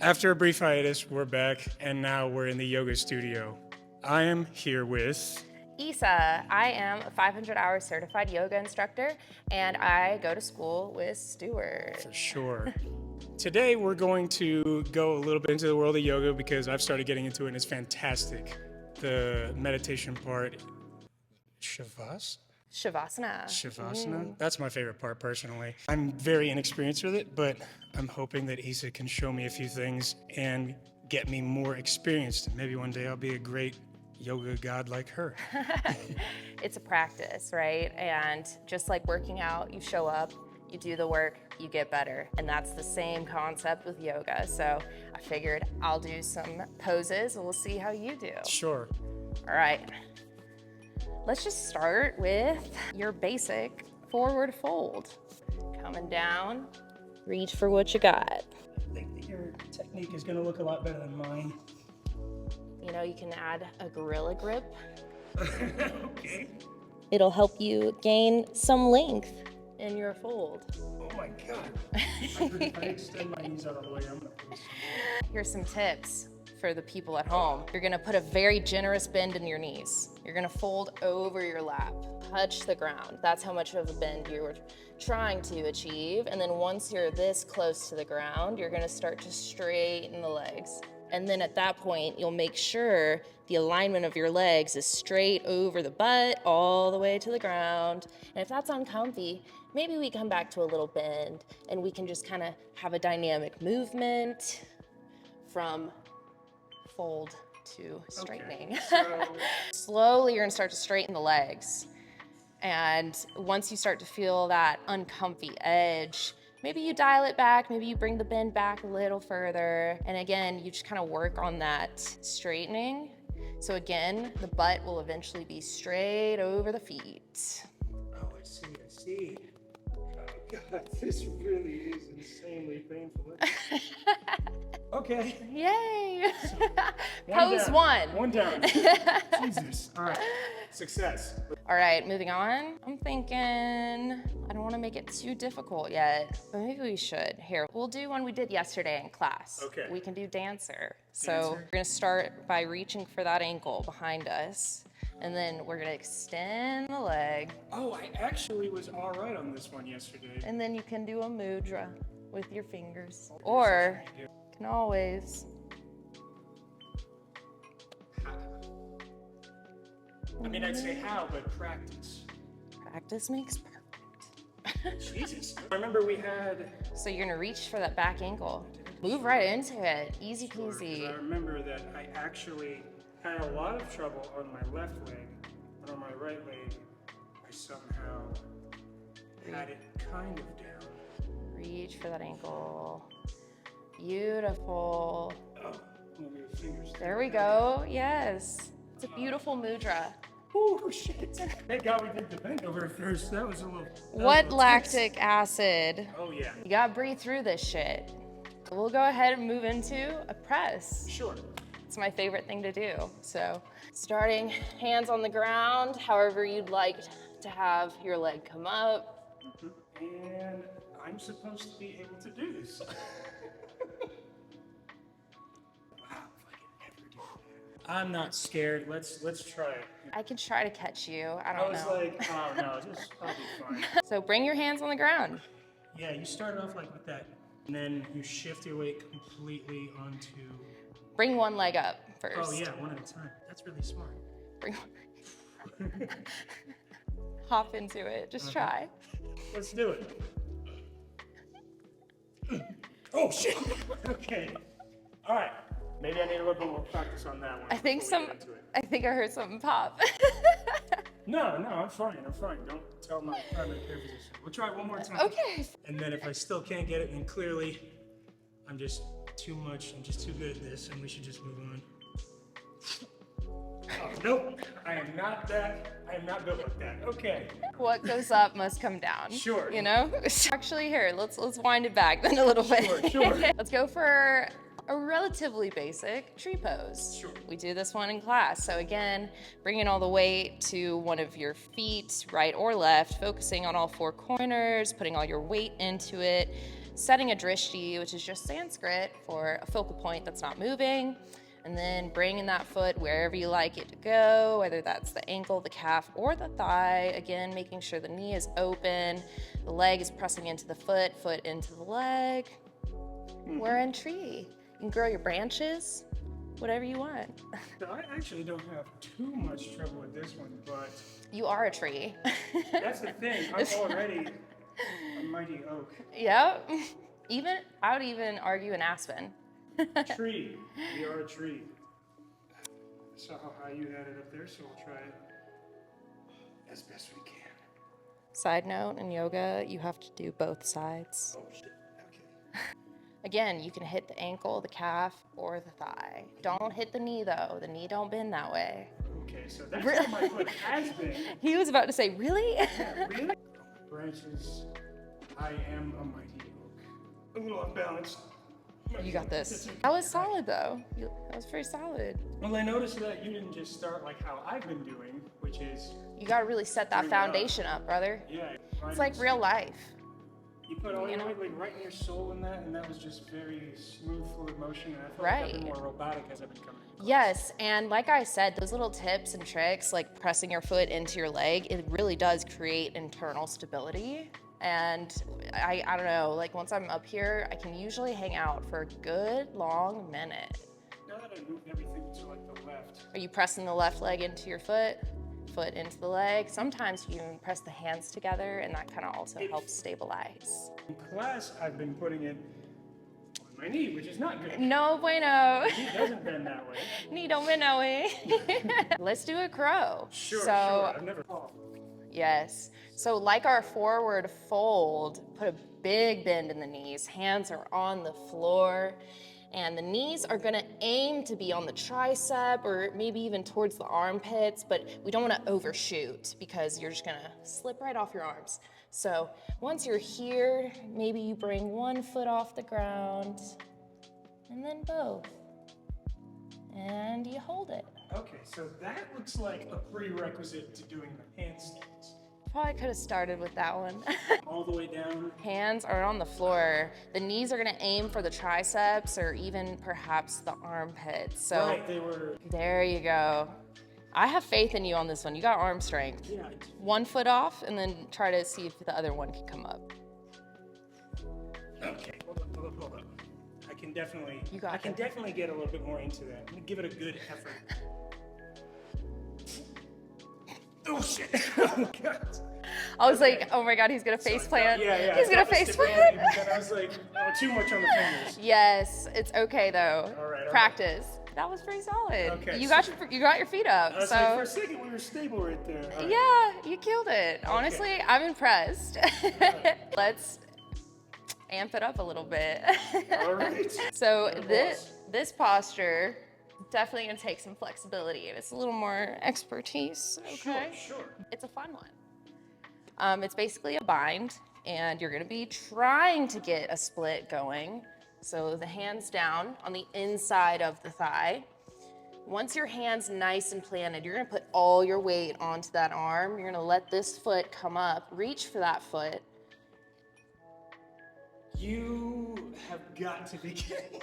After a brief hiatus, we're back, and now we're in the yoga studio. I am here with... Isa. I am a 500-hour certified yoga instructor, and I go to school with Stuart. For sure. Today, we're going to go a little bit into the world of yoga because I've started getting into it, and it's fantastic. The meditation part, Shavasana? Shavasana. That's my favorite part, personally. I'm very inexperienced with it, but I'm hoping that Isa can show me a few things and get me more experienced. Maybe one day I'll be a great yoga god like her. It's a practice, right? And just like working out, you show up, you do the work, you get better. And that's the same concept with yoga. So I figured I'll do some poses and we'll see how you do. Sure. All right. Let's just start with your basic forward fold. Coming down, reach for what you got. I think that your technique is going to look a lot better than mine. You know, you can add a gorilla grip. Okay. It'll help you gain some length in your fold. Oh my God. I extend my knees out all the way. I'm gonna pull. Here's some tips for the people at home. You're gonna put a very generous bend in your knees. You're gonna fold over your lap, touch the ground. That's how much of a bend you're trying to achieve. And then once you're this close to the ground, you're gonna start to straighten the legs. And then at that point, you'll make sure the alignment of your legs is straight over the butt, all the way to the ground. And if that's uncomfy, maybe we come back to a little bend and we can just kind of have a dynamic movement from fold to straightening. Okay. Slowly, you're gonna start to straighten the legs. And once you start to feel that uncomfy edge, maybe you dial it back, maybe you bring the bend back a little further. And again, you just kind of work on that straightening. So again, the butt will eventually be straight over the feet. Oh, I see. Oh God, this really is insanely painful. Okay. Yay! One Pose down. one. One down. Jesus. All right. Success. All right, moving on. I'm thinking, I don't want to make it too difficult yet, but maybe we should. Here, we'll do one we did yesterday in class. Okay. We can do dancer. So Dancer. we're gonna start by reaching for that ankle behind us, and then we're gonna extend the leg, Oh, I actually was all right on this one yesterday. and then you can do a mudra with your fingers. Or you can always, I mean, I'd say how, but practice. practice makes perfect. Jesus. I remember we had... So you're gonna reach for that back ankle. Move right into it, easy Because I peasy. remember that I actually had a lot of trouble on my left leg, but on my right leg, I somehow had it kind of down. Reach for that ankle. Beautiful. Oh, move your fingers. There we go. Yes. It's a beautiful mudra. Oh, shit. Thank God we did the bend over first. That was a little... that was a What little lactic acid? tense. Oh, yeah. You gotta breathe through this shit. We'll go ahead and move into a press. Sure. It's my favorite thing to do. So, starting hands on the ground, however you'd like to have your leg come up. And I'm supposed to be able to do this. Wow, if I could ever do that. I'm not scared. Let's try it. I can try to catch you. I I don't was know. like, oh no, I'll be fine. So bring your hands on the ground. Yeah, you start off like with that, and then you shift your weight completely onto... Bring one leg up first. Oh yeah, one at a time. That's really smart. Bring hop into it. Just try. Let's do it. Oh shit. Okay. All right. Maybe I need a little bit more practice on that one. I think before we get into it. I think I heard something pop. No, I'm fine. Don't tell my primary care physician. We'll try it one more time. Okay. And then if I still can't get it, then clearly I'm just too good at this, and we should just move on. Oh, nope. I am not built like that. Okay. What goes up must come down. Sure. You know? Actually, here, let's wind it back then a little bit. Sure. Let's go for a relatively basic tree pose. Sure. We do this one in class. So again, bringing all the weight to one of your feet, right or left, focusing on all four corners, putting all your weight into it. setting a drishti, which is just Sanskrit for a focal point that's not moving, and then bringing that foot wherever you like it to go, whether that's the ankle, the calf, or the thigh. Again, making sure the knee is open, the leg is pressing into the foot, foot into the leg. We're in tree. You can grow your branches, whatever you want. So I actually don't have too much trouble with this one, but You are a tree. that's the thing. I'm already a mighty oak. Yep. I would even argue an aspen. Tree. We are a tree. Saw how high you had it up there, so we'll try it as best we can. Side note, in yoga, you have to do both sides. Oh shit. Okay. Again, you can hit the ankle, the calf, or the thigh. Don't hit the knee though. The knee don't bend that way. Okay, so that's where my foot has been. He was about to say, really? Yeah, really? Branches. I am a mighty oak. A little unbalanced. You got this. That was solid though. That was pretty solid. Well, I noticed that you didn't just start like how I've been doing, which is You gotta really set that foundation up, brother. yeah. It's like real life. You put all you your know? weight like right in your soul in that, and that was just very smooth, fluid motion. And I felt Right. like I've been more robotic as I've been coming. Close. Yes, and like I said, those little tips and tricks, like pressing your foot into your leg, it really does create internal stability. And I don't know, like once I'm up here, I can usually hang out for a good long minute. Now that I moved everything to like the left, Are you pressing the left leg into your foot into the leg? Sometimes you can press the hands together, and that kind of also helps stabilize. in class I've been putting it on my knee, which is not good. No bueno. It doesn't bend that way. Ni don't know it. Let's do a crow. Sure. I've never. Oh. Yes. So like our forward fold, put a big bend in the knees. Hands are on the floor. And the knees are gonna aim to be on the tricep or maybe even towards the armpits, but we don't wanna overshoot because you're just gonna slip right off your arms. So once you're here, maybe you bring one foot off the ground and then both. And you hold it. Okay, so that looks like a prerequisite to doing the handstands. Probably could have started with that one. All the way down. Hands are on the floor. The knees are gonna aim for the triceps or even perhaps the armpits. So Right, they were. there you go. I have faith in you on this one. You got arm strength. Yeah. One foot off and then try to see if the other one can come up. Okay, hold up. I can definitely. You got I can it. definitely get a little bit more into that. Let me give it a good effort. Oh shit! Oh god! I was like, oh my God, he's gonna face plant. Yeah. He's I gonna thought the face stability, plant. but then I was like, oh, too much on the fingers. Yes, it's okay though. All right. Practice. That was pretty solid. Okay, You so- got your feet up. I was So like, for a second, we were stable right there. All right. yeah, you killed it. Honestly, I'm impressed. Let's amp it up a little bit. All right. So That this posture definitely gonna take some flexibility and it's a little more expertise. Okay. Sure. It's a fun one. It's basically a bind, and you're gonna be trying to get a split going. So the hands down on the inside of the thigh. Once your hand's nice and planted, you're gonna put all your weight onto that arm. You're gonna let this foot come up, reach for that foot. You have got to be kidding.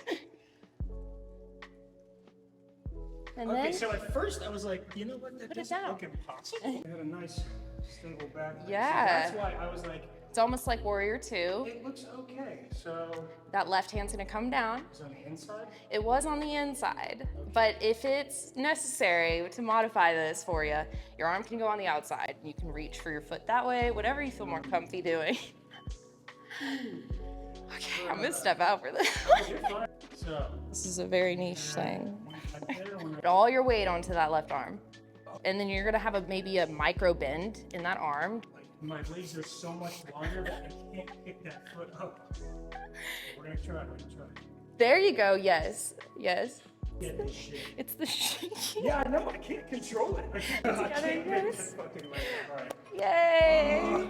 And Okay, then, so at first I was like, you know what? That Put it doesn't down. look impossible. It had a nice, stable back. Yeah. So that's why I was like, it's almost like Warrior Two. it looks okay. So That left hand's gonna come down. it's on the inside. It was on the inside, but if it's necessary to modify this for you, your arm can go on the outside. You can reach for your foot that way, whatever you feel more comfy doing. Okay, I'm gonna step out for this. You're fine. So This is a very niche thing. when Put all your weight onto that left arm. And then you're gonna have maybe a micro bend in that arm. like my legs are so much longer that I can't pick that foot up. We're gonna try. There you go, yes, yes. Get this shit. It's the shaking. Yeah, I know. I can't control it. I can't make yes. that fucking leg. All right. Yay!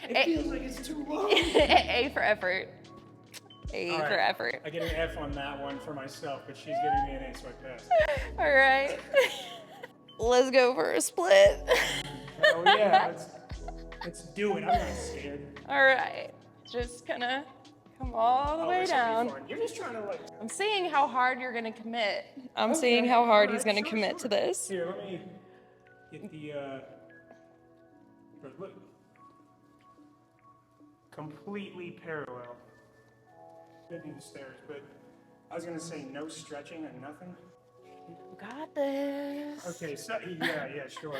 It feels like it's too long. A for effort. A All right. for effort. I get an F on that one for myself, but she's giving me an A, so I pass. All right. Let's go for a split. Oh yeah, let's do it. I'm not scared. All right. Just gonna Come all the way this will be down. fun. You're just trying to like. I'm seeing how hard you're gonna commit. I'm seeing how hard he's gonna commit to this. Here, let me get the, look. Completely parallel. Could be the stairs, but I was gonna say no stretching and nothing. You got this. Okay, so yeah, sure.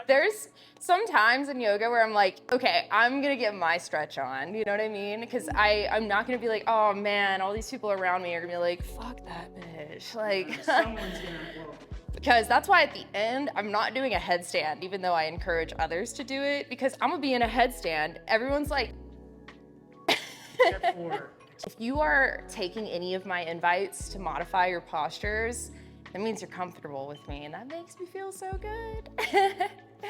There's some times in yoga where I'm like, okay, I'm gonna get my stretch on. You know what I mean? Because I'm not gonna be like, oh man, all these people around me are gonna be like, fuck that bitch. Like, Someone's gonna. Well, because that's why at the end, I'm not doing a headstand, even though I encourage others to do it, because I'm gonna be in a headstand. Everyone's like, except for. if you are taking any of my invites to modify your postures, that means you're comfortable with me, and that makes me feel so good.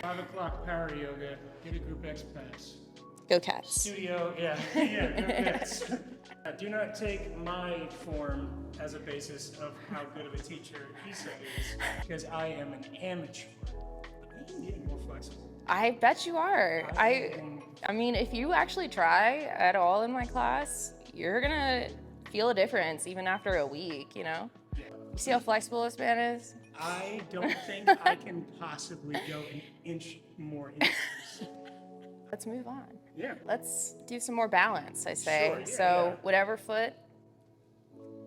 5 o'clock power yoga. Get a GroupX Pass. Go Cats. Studio, yeah, GroupX. Do not take my form as a basis of how good of a teacher Isa is, because I am an amateur. I am getting more flexible. I bet you are. I mean, if you actually try at all in my class, you're gonna feel a difference even after a week, you know? Yeah. You see how flexible this man is? I don't think I can possibly go an inch more into this. Let's move on. Yeah. Let's do some more balance, I say. Sure, yeah, So yeah. whatever foot,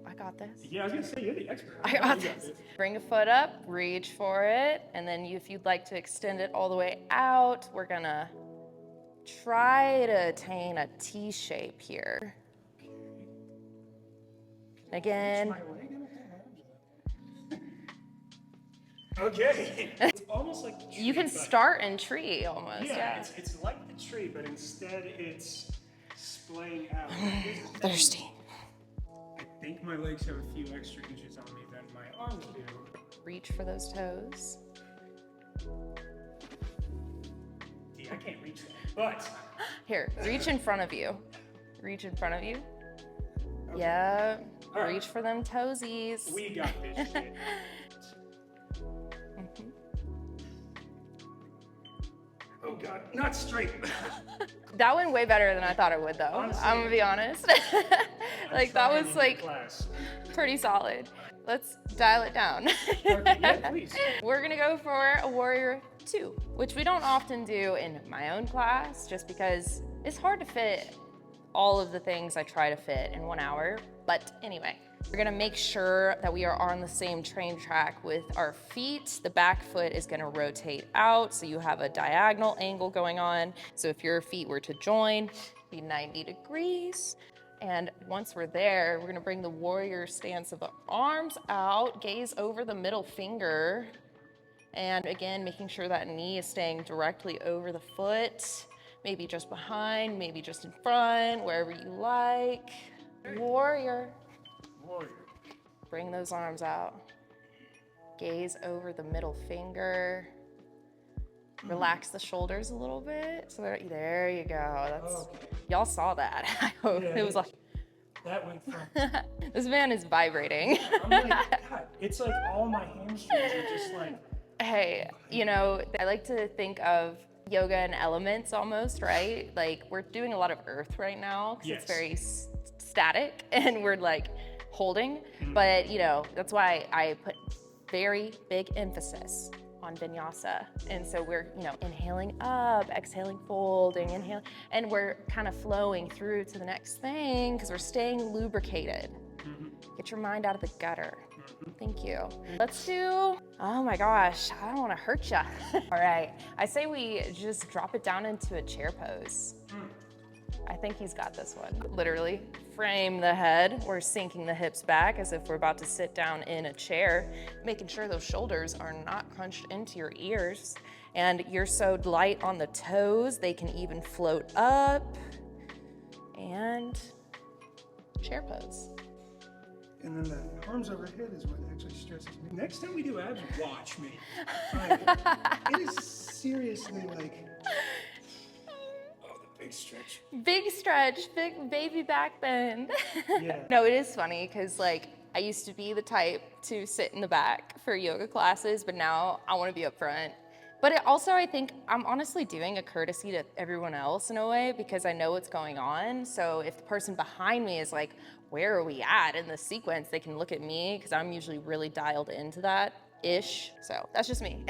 I got this. Yeah, I was gonna say you're the expert. I got this. Bring a foot up, reach for it, and then if you'd like to extend it all the way out, we're gonna try to attain a T shape here. Again, okay. It's almost like the tree, you can but- start in tree almost. Yeah, it's like the tree, but instead it's splaying out. Thirsty. I think my legs have a few extra inches on me than my arms do. Reach for those toes. See, I can't reach that. But Here, reach in front of you. Reach in front of you. Okay. Yeah. All right. Reach for them toesies. we got this shit. Oh god, not straight. That went way better than I thought it would, though. Honestly, I'm gonna be honest. Like, that was like class. pretty solid. Let's dial it down. Okay, yeah, please. We're gonna go for a warrior 2, which we don't often do in my own class, just because it's hard to fit all of the things I try to fit in 1 hour. But anyway, we're gonna make sure that we are on the same train track with our feet. The back foot is gonna rotate out, so you have a diagonal angle going on. So if your feet were to join, be 90 degrees. And once we're there, we're gonna bring the warrior stance of the arms out, gaze over the middle finger. And again, making sure that knee is staying directly over the foot, maybe just behind, maybe just in front, wherever you like. Warrior. Warrior. Bring those arms out. Gaze over the middle finger. Relax the shoulders a little bit. So there you go. That's Okay. y'all saw that. I hope Yeah, it was like that went from. this man is vibrating. I'm like, God, it's like all my hamstrings are just like. Hey, you know, I like to think of yoga and elements almost, right? Like we're doing a lot of earth right now because Yes. it's very static and we're like holding. But, you know, that's why I put very big emphasis on vinyasa. And so we're, you know, inhaling up, exhaling, folding, inhaling, and we're kind of flowing through to the next thing because we're staying lubricated. Get your mind out of the gutter. Thank you. Let's do, oh my gosh, I don't want to hurt ya. All right, I say we just drop it down into a chair pose. I think he's got this one. Literally, frame the head. We're sinking the hips back as if we're about to sit down in a chair, making sure those shoulders are not crunched into your ears. And you're so light on the toes, they can even float up. And chair pose. And then the arms overhead is what actually stresses me. Next time we do abs, watch me. Like, it is seriously like, oh, the big stretch. Big stretch, big baby back bend. Yeah. No, it is funny because like I used to be the type to sit in the back for yoga classes, but now I want to be up front But it also, I think I'm honestly doing a courtesy to everyone else in a way because I know what's going on. So if the person behind me is like, where are we at in the sequence? They can look at me because I'm usually really dialed into that-ish. So that's just me.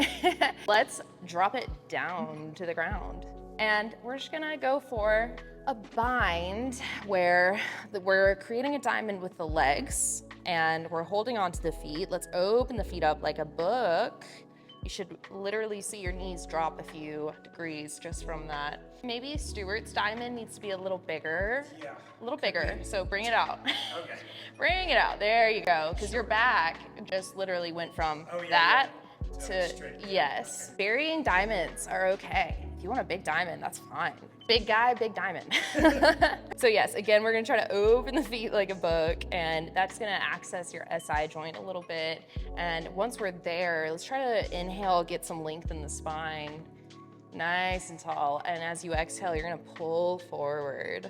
Let's drop it down to the ground. And we're just gonna go for a bind where we're creating a diamond with the legs and we're holding on to the feet. Let's open the feet up like a book. You should literally see your knees drop a few degrees just from that. Maybe Stuart's diamond needs to be a little bigger. Yeah. A little bigger, so bring it out. Okay. Bring it out, there you go. Because your back just literally went from that to, straight. yes. Okay. Burying diamonds are okay. If you want a big diamond, that's fine. Big guy, big diamond. So yes, again, we're gonna try to open the feet like a book, and that's gonna access your SI joint a little bit. And once we're there, let's try to inhale, get some length in the spine. Nice and tall. And as you exhale, you're gonna pull forward.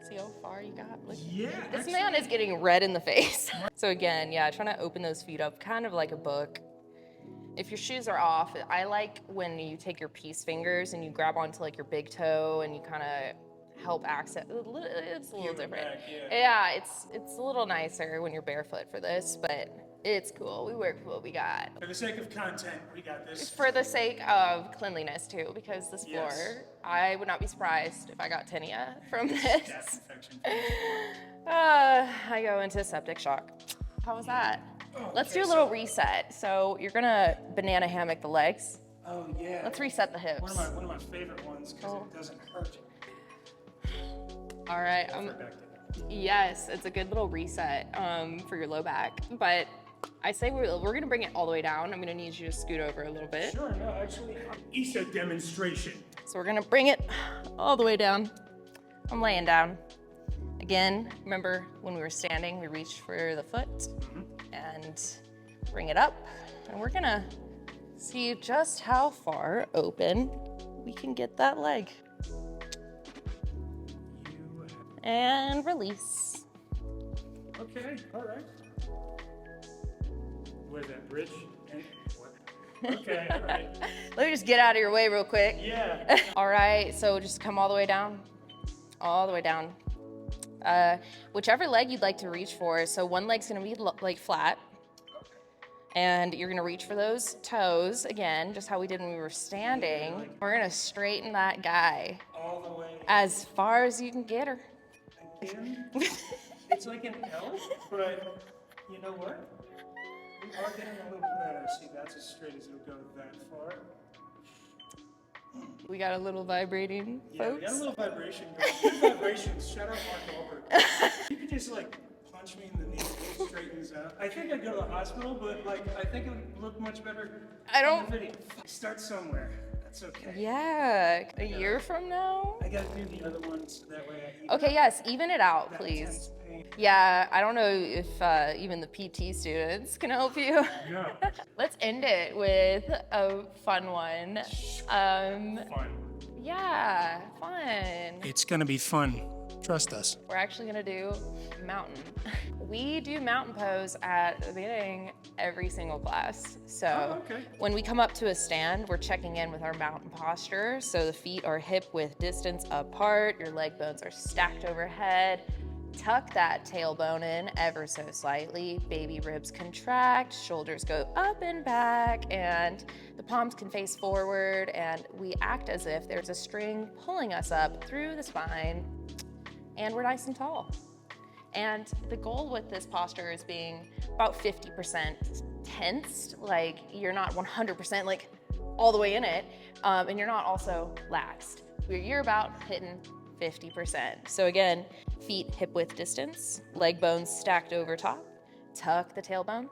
See how far you got? Look. Yeah. This man is getting red in the face. So again, yeah, trying to open those feet up kind of like a book. If your shoes are off, I like when you take your peace fingers and you grab onto like your big toe and you kind of help access. It's a little different. Yeah, it's a little nicer when you're barefoot for this, but it's cool. We work with what we got. For the sake of content, we got this. For the sake of cleanliness too, because this floor, I would not be surprised if I got tinea from this. I go into septic shock. How was that? Let's do a little reset. So you're gonna banana hammock the legs. Oh yeah. Let's reset the hips. One of my favorite ones because it doesn't hurt. All right. Yes, it's a good little reset for your low back. But I say we're gonna bring it all the way down. I'm gonna need you to scoot over a little bit. Sure. No, actually, ESA demonstration. So we're gonna bring it all the way down. I'm laying down. Again, remember when we were standing, we reached for the foot and bring it up. And we're gonna see just how far open we can get that leg. And release. Okay, all right. Where's that bridge? What? Okay, all right. Let me just get out of your way real quick. Yeah. All right, so just come all the way down. All the way down. Whichever leg you'd like to reach for. So one leg's gonna be like flat. And you're gonna reach for those toes, again, just how we did when we were standing. We're gonna straighten that guy All the way. as far as you can get her. Again, it's like an L, but you know what? We are getting a little better. See, that's as straight as it'll go that far. We got a little vibrating, Yeah, folks. we got a little vibration. Good vibrations. Shout out Mark Wahlberg. You could just like punch me in the knee, it straightens out. I think I'd go to the hospital, but like I think it would look much better. I don't- on the video. Start somewhere. That's okay. Yeah, a year from now? I gotta do the other ones that way. I Okay, yes, even it out, please. intense pain. Yeah, I don't know if even the PT students can help you. Yeah. Let's end it with a fun one. Fun. Yeah, fun. It's gonna be fun. Trust us. We're actually gonna do mountain. We do mountain pose at the beginning every single class. So when we come up to a stand, we're checking in with our mountain posture. So the feet are hip width distance apart, your leg bones are stacked overhead. Tuck that tailbone in ever so slightly. Baby ribs contract, shoulders go up and back, and the palms can face forward, and we act as if there's a string pulling us up through the spine, and we're nice and tall. And the goal with this posture is being about 50% tensed, like you're not 100% like all the way in it, and you're not also laxed. You're about hitting 50%. So again, feet hip width distance, leg bones stacked over top, tuck the tailbone,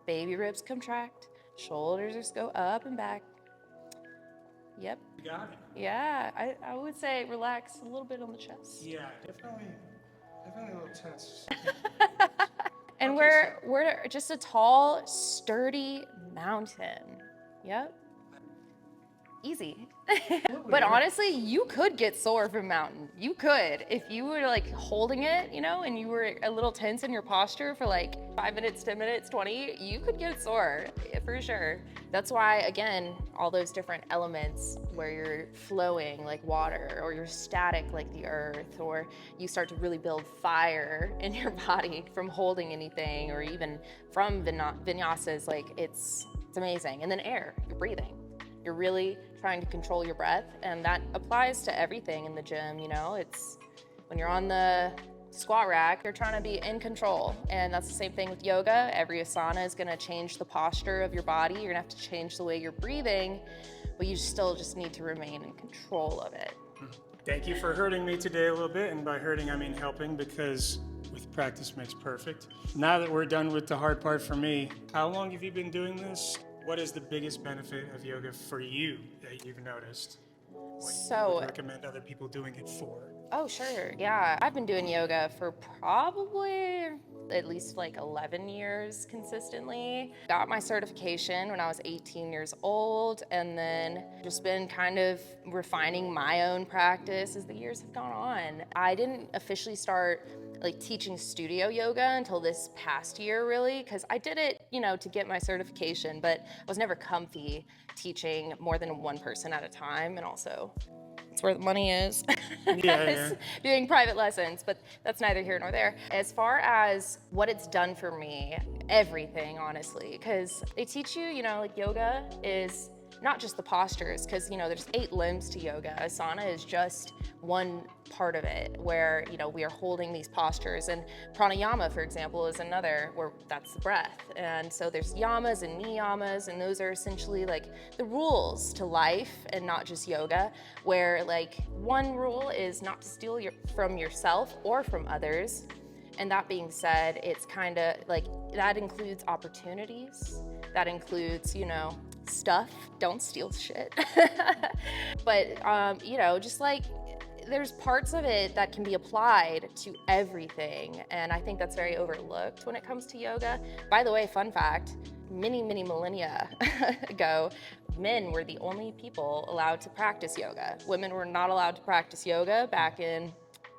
baby ribs contract, shoulders just go up and back. Yep. You got it. Yeah, I would say relax a little bit on the chest. Yeah, definitely a little tense. And we're just a tall, sturdy mountain. Yep. easy. But honestly, you could get sore from mountain. You could. If you were like holding it, you know, and you were a little tense in your posture for like 5 minutes, 10 minutes, 20, you could get sore for sure. That's why, again, all those different elements where you're flowing like water, or you're static like the earth, or you start to really build fire in your body from holding anything, or even from vinyasas, like it's amazing. And then air, you're breathing. You're really trying to control your breath, and that applies to everything in the gym, you know? It's when you're on the squat rack, you're trying to be in control, and that's the same thing with yoga. Every asana is gonna change the posture of your body. You're gonna have to change the way you're breathing, but you still just need to remain in control of it. Thank you for hurting me today a little bit, and by hurting I mean helping, because with practice makes perfect. Now that we're done with the hard part for me, how long have you been doing this? What is the biggest benefit of yoga for you that you've noticed? What you would recommend other people doing it for? Oh, sure. Yeah. I've been doing yoga for probably at least like 11 years consistently. Got my certification when I was 18 years old, and then just been kind of refining my own practice as the years have gone on. I didn't officially start like teaching studio yoga until this past year, really, because I did it, you know, to get my certification, but I was never comfy teaching more than one person at a time, and also it's where the money is. Yeah. Doing private lessons, but that's neither here nor there. As far as what it's done for me, everything, honestly, because they teach you, you know, like yoga is not just the postures, because, you know, there's 8 limbs to yoga. Asana is just one part of it, where, you know, we are holding these postures, and pranayama, for example, is another, where that's the breath. And so there's yamas and niyamas, and those are essentially like the rules to life, and not just yoga, where like one rule is not to steal from yourself or from others. And that being said, it's kind of like, that includes opportunities, that includes, you know, stuff, don't steal shit. But, you know, just like, there's parts of it that can be applied to everything, and I think that's very overlooked when it comes to yoga. By the way, fun fact, many millennia ago, men were the only people allowed to practice yoga. Women were not allowed to practice yoga back in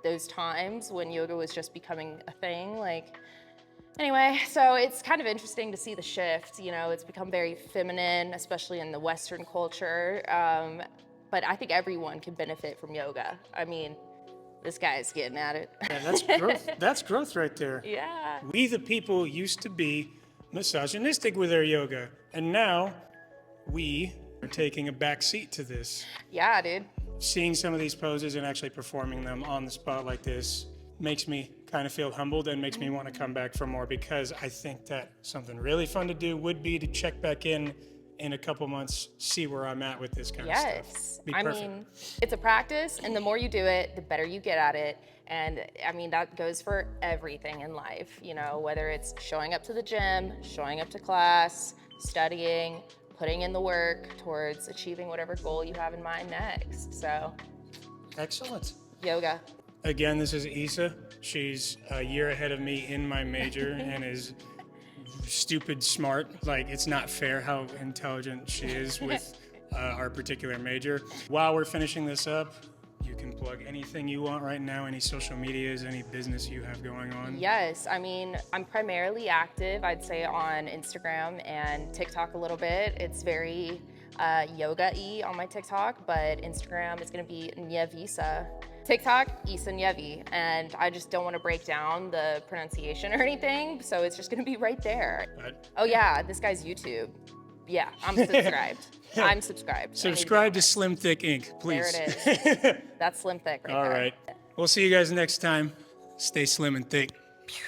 those times when yoga was just becoming a thing. Like, anyway, so it's kind of interesting to see the shift. You know, it's become very feminine, especially in the Western culture. But I think everyone can benefit from yoga. I mean, this guy's getting at it. Yeah, that's growth. That's growth right there. Yeah. We the people used to be misogynistic with our yoga, and now we are taking a back seat to this. Yeah, dude. Seeing some of these poses and actually performing them on the spot like this makes me kind of feel humbled, and makes me want to come back for more, because I think that something really fun to do would be to check back in a couple months, see where I'm at with this kind of stuff. Yes. I mean, it's a practice, and the more you do it, the better you get at it. And I mean, that goes for everything in life, you know, whether it's showing up to the gym, showing up to class, studying, putting in the work towards achieving whatever goal you have in mind next. So, Excellent. yoga. Again, this is Issa. She's a year ahead of me in my major and is stupid smart. Like, it's not fair how intelligent she is with our particular major. While we're finishing this up, you can plug anything you want right now, any social medias, any business you have going on. Yes, I mean, I'm primarily active, I'd say, on Instagram and TikTok a little bit. It's very yoga-y on my TikTok, but Instagram is gonna be Nyevisa. TikTok, Issa Nyevi, and I just don't want to break down the pronunciation or anything, so it's just gonna be right there. Oh yeah, this guy's YouTube. Yeah, I'm subscribed. I'm subscribed. Subscribe to Slim Thick Inc., please. There it is. That's Slim Thick right there. All right. We'll see you guys next time. Stay slim and thick. Pew.